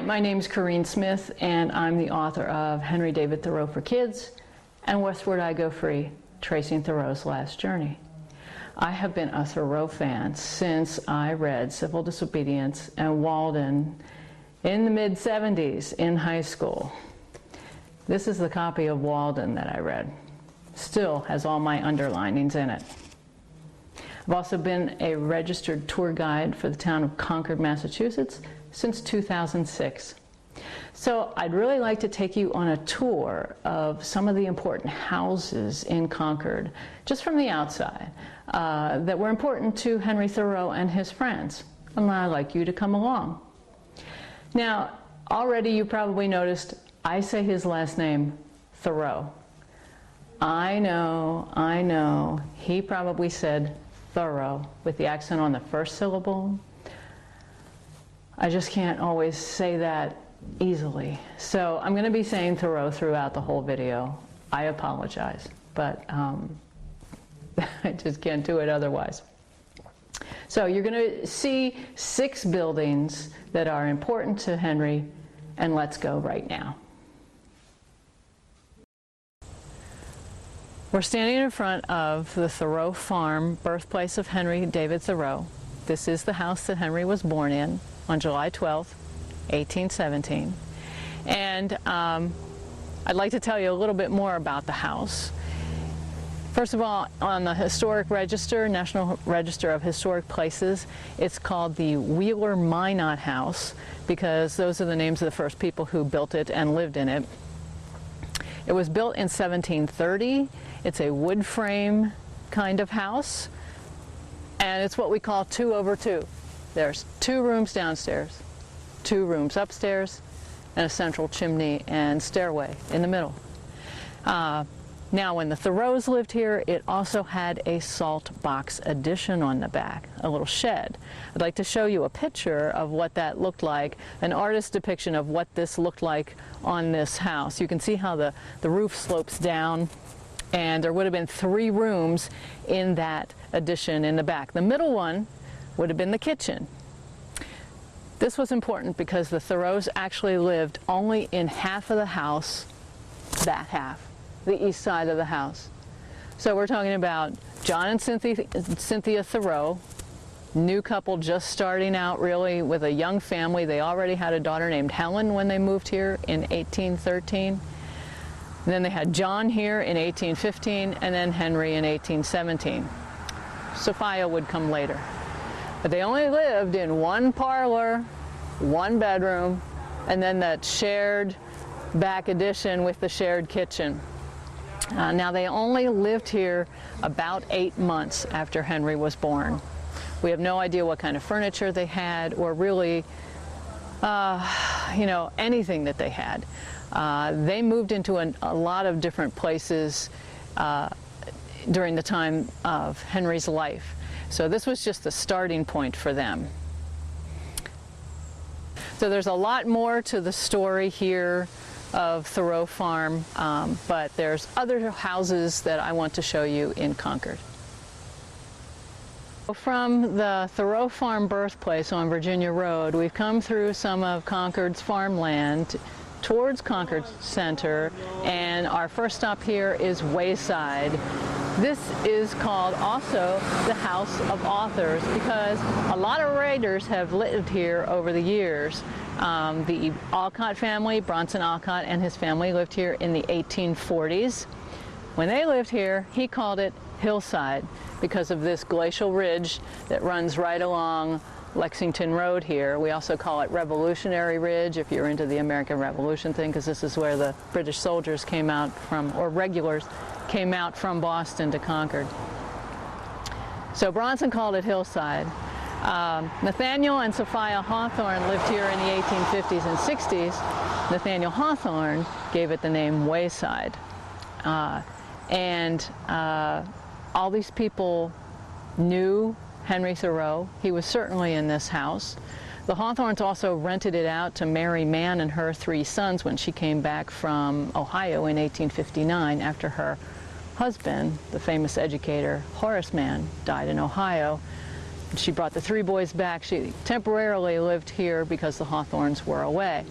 my name's Corrine Smith, and I'm the author of Henry David Thoreau for Kids and Westward I Go Free, Tracing Thoreau's Last Journey. I have been a Thoreau fan since I read Civil Disobedience and Walden in the mid-70s in high school. This is the copy of Walden that I read. Still has all my underlinings in it. I've also been a registered tour guide for the town of Concord, Massachusetts since 2006. So I'd really like to take you on a tour of some of the important houses in Concord, just from the outside, that were important to Henry Thoreau and his friends. And I'd like you to come along. Now, already you probably noticed I say his last name, Thoreau. I know, he probably said Thoreau with the accent on the first syllable. I just can't always say that easily. So I'm going to be saying Thoreau throughout the whole video. I apologize, but I just can't do it otherwise. So you're going to see 6 buildings that are important to Henry, and let's go right now. We're standing in front of the Thoreau farm, birthplace of Henry David Thoreau. This is the house that Henry was born in on July 12th, 1817. And I'd like to tell you a little bit more about the house. First of all, on the Historic Register, National Register of Historic Places, it's called the Wheeler Minot House because those are the names of the first people who built it and lived in it. It was built in 1730. It's a wood frame kind of house, and it's what we call 2 over 2. There's 2 rooms downstairs, 2 rooms upstairs, and a central chimney and stairway in the middle. Now, when the Thoreaus lived here, it also had a salt box addition on the back, a little shed. I'd like to show you a picture of what that looked like, an artist's depiction of what this looked like on this house. You can see how the roof slopes down, and there would have been 3 rooms in that addition in the back. The middle one would have been the kitchen. This was important because the Thoreaus actually lived only in half of the house, that half, the east side of the house. So we're talking about John and Cynthia Thoreau, new couple just starting out really with a young family. They already had a daughter named Helen when they moved here in 1813. And then they had John here in 1815 and then Henry in 1817. Sophia would come later. But they only lived in 1 parlor, 1 bedroom, and then that shared back addition with the shared kitchen. Now they only lived here about 8 months after Henry was born. We have no idea what kind of furniture they had or really, anything that they had. They moved into a lot of different places during the time of Henry's life. So this was just the starting point for them. So there's a lot more to the story here of Thoreau Farm, but there's other houses that I want to show you in Concord. From the Thoreau Farm birthplace on Virginia Road, we've come through some of Concord's farmland towards Concord Center, and our first stop here is Wayside. This is called also the House of Authors because a lot of writers have lived here over the years. The Alcott family, Bronson Alcott and his family lived here in the 1840s. When they lived here, he called it Hillside because of this glacial ridge that runs right along Lexington Road here. We also call it Revolutionary Ridge if you're into the American Revolution thing, because this is where the British soldiers came out from, or regulars came out from Boston to Concord. So Bronson called it Hillside. Nathaniel and Sophia Hawthorne lived here in the 1850s and 60s. Nathaniel Hawthorne gave it the name Wayside. All these people knew Henry Thoreau. He was certainly in this house. The Hawthornes also rented it out to Mary Mann and her 3 sons when she came back from Ohio in 1859 after her husband, the famous educator Horace Mann, died in Ohio. She brought the three boys back. She temporarily lived here because the Hawthorns were away.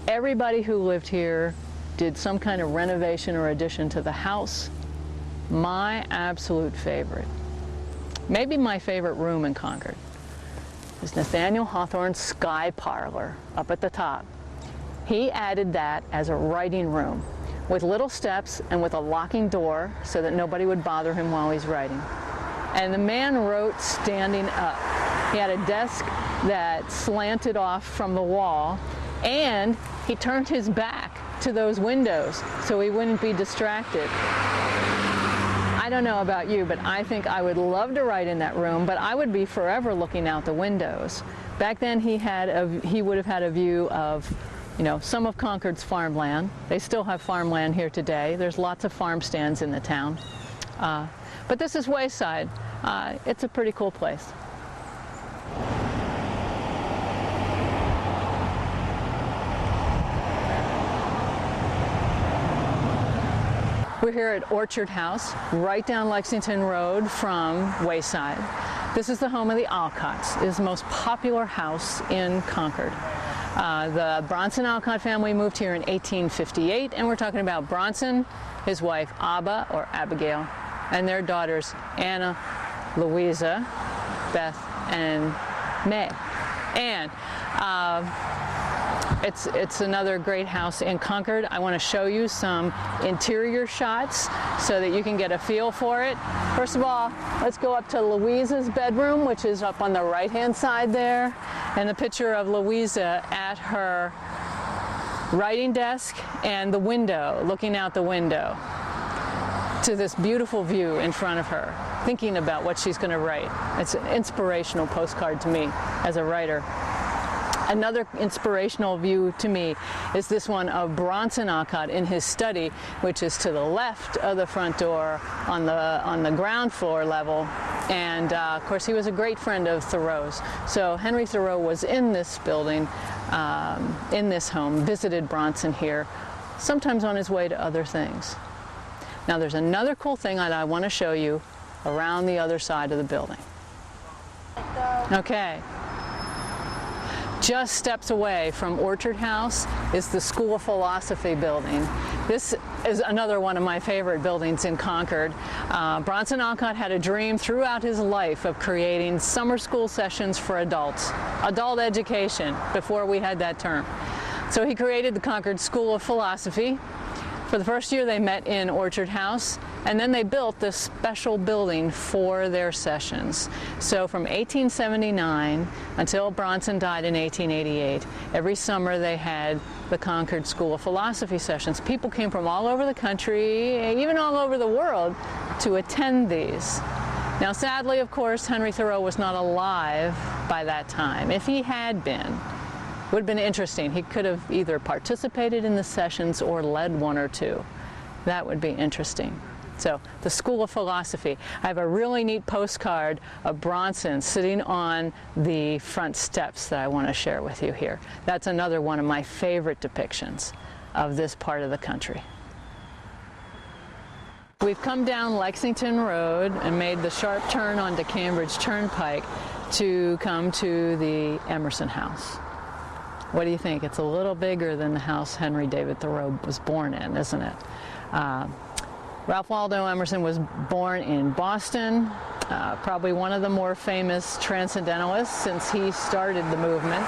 Everybody who lived here did some kind of renovation or addition to the house. My absolute favorite, maybe my favorite room in Concord, is Nathaniel Hawthorne's sky parlor up at the top. He added that as a writing room with little steps and with a locking door so that nobody would bother him while he's writing. And the man wrote standing up. He had a desk that slanted off from the wall, and he turned his back to those windows so he wouldn't be distracted. I don't know about you, but I think I would love to write in that room, but I would be forever looking out the windows. Back then he would have had a view of, you know, some of Concord's farmland. They still have farmland here today. There's lots of farm stands in the town. But this is Wayside. It's a pretty cool place. We're here at Orchard House, right down Lexington Road from Wayside. This is the home of the Alcotts. It is the most popular house in Concord. The Bronson Alcott family moved here in 1858, and we're talking about Bronson, his wife Abba, or Abigail, and their daughters Anna, Louisa, Beth, and May. And it's another great house in Concord. I want to show you some interior shots so that you can get a feel for it. First of all, let's go up to Louisa's bedroom, which is up on the right-hand side there, and the picture of Louisa at her writing desk and the window, looking out the window to this beautiful view in front of her, thinking about what she's going to write. It's an inspirational postcard to me as a writer. Another inspirational view to me is this one of Bronson Alcott in his study, which is to the left of the front door on the ground floor level. And of course, he was a great friend of Thoreau's. So Henry Thoreau was in this building, in this home, visited Bronson here, sometimes on his way to other things. Now there's another cool thing that I want to show you around the other side of the building. Okay. Just steps away from Orchard House is the School of Philosophy building. This is another one of my favorite buildings in Concord. Bronson Alcott had a dream throughout his life of creating summer school sessions for adults, adult education, before we had that term. So he created the Concord School of Philosophy. For the first year they met in Orchard House, and then they built this special building for their sessions. So from 1879 until Bronson died in 1888, every summer they had the Concord School of Philosophy sessions. People came from all over the country, even all over the world, to attend these. Now sadly, of course, Henry Thoreau was not alive by that time. If he had been, it would have been interesting. He could have either participated in the sessions or led one or two. That would be interesting. So, the School of Philosophy. I have a really neat postcard of Bronson sitting on the front steps that I want to share with you here. That's another one of my favorite depictions of this part of the country. We've come down Lexington Road and made the sharp turn onto Cambridge Turnpike to come to the Emerson House. What do you think? It's a little bigger than the house Henry David Thoreau was born in, isn't it? Ralph Waldo Emerson was born in Boston, probably one of the more famous transcendentalists since he started the movement.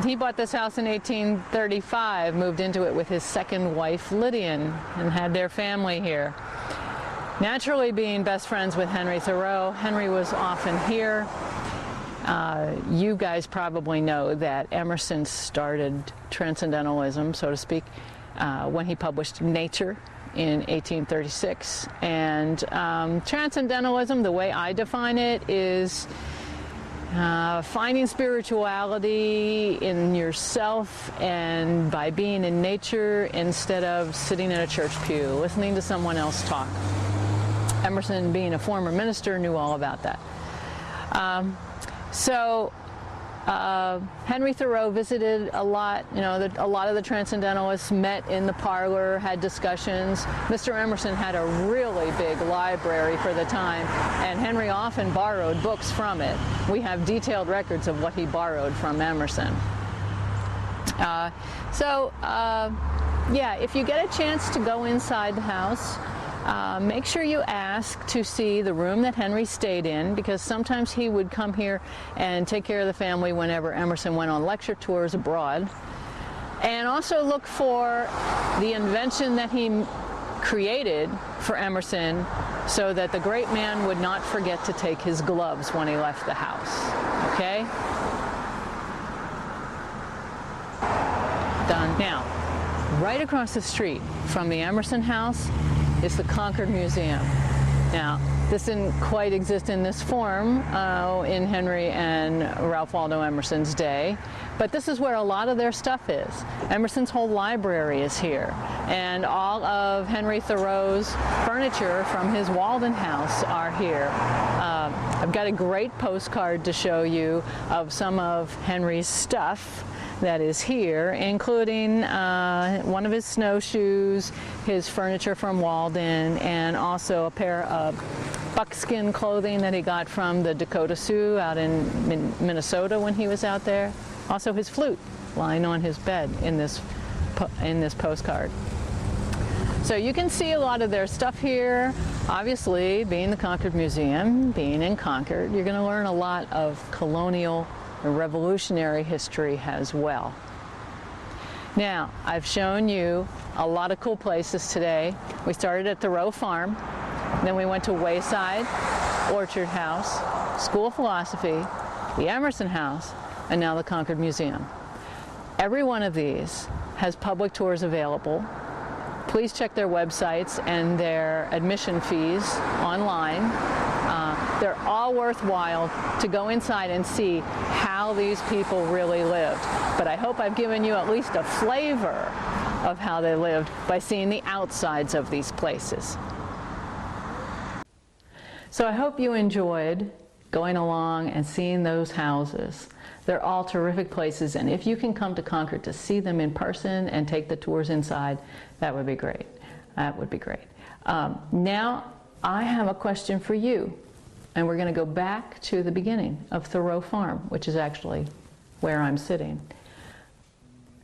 He bought this house in 1835, moved into it with his second wife, Lydian, and had their family here. Naturally, being best friends with Henry Thoreau, Henry was often here. You guys probably know that Emerson started transcendentalism, so to speak, when he published Nature in 1836. And transcendentalism, the way I define it, is finding spirituality in yourself and by being in nature instead of sitting in a church pew, listening to someone else talk. Emerson, being a former minister, knew all about that. So Henry Thoreau visited a lot. You know, a lot of the Transcendentalists met in the parlor, had discussions. Mr. Emerson had a really big library for the time, and Henry often borrowed books from it. We have detailed records of what he borrowed from Emerson. Yeah, if you get a chance to go inside the house, make sure you ask to see the room that Henry stayed in, because sometimes he would come here and take care of the family whenever Emerson went on lecture tours abroad. And also look for the invention that he created for Emerson so that the great man would not forget to take his gloves when he left the house. Okay? Done. Now, right across the street from the Emerson house is the Concord Museum. Now, this didn't quite exist in this form in Henry and Ralph Waldo Emerson's day, but this is where a lot of their stuff is. Emerson's whole library is here, and all of Henry Thoreau's furniture from his Walden house are here. I've got a great postcard to show you of some of Henry's stuff that is here, including one of his snowshoes, his furniture from Walden, and also a pair of buckskin clothing that he got from the Dakota Sioux out in Minnesota when he was out there. Also his flute lying on his bed in this postcard. So you can see a lot of their stuff here. Obviously, being the Concord Museum, being in Concord, you're going to learn a lot of colonial and revolutionary history as well. Now, I've shown you a lot of cool places today. We started at Thoreau Farm, then we went to Wayside, Orchard House, School of Philosophy, the Emerson House, and now the Concord Museum. Every one of these has public tours available. Please check their websites and their admission fees online. They're all worthwhile to go inside and see how these people really lived. But I hope I've given you at least a flavor of how they lived by seeing the outsides of these places. So I hope you enjoyed going along and seeing those houses. They're all terrific places, and if you can come to Concord to see them in person and take the tours inside, that would be great. That would be great. Now, I have a question for you, and we're going to go back to the beginning of Thoreau Farm, which is actually where I'm sitting.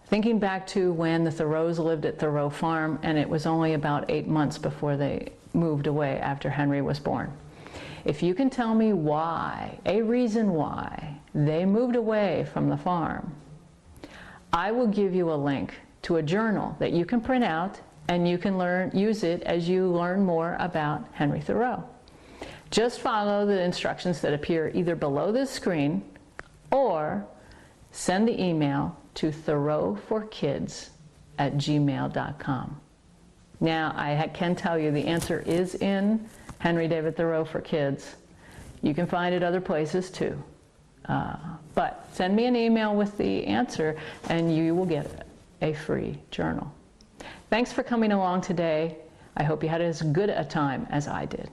Thinking back to when the Thoreaus lived at Thoreau Farm, and it was only about 8 months before they moved away after Henry was born. If you can tell me why, a reason why they moved away from the farm, I will give you a link to a journal that you can print out, and you can use it as you learn more about Henry Thoreau. Just follow the instructions that appear either below this screen or send the email to thoreauforkids@gmail.com. Now, I can tell you the answer is in Henry David Thoreau for Kids. You can find it other places too. But send me an email with the answer and you will get a free journal. Thanks for coming along today. I hope you had as good a time as I did.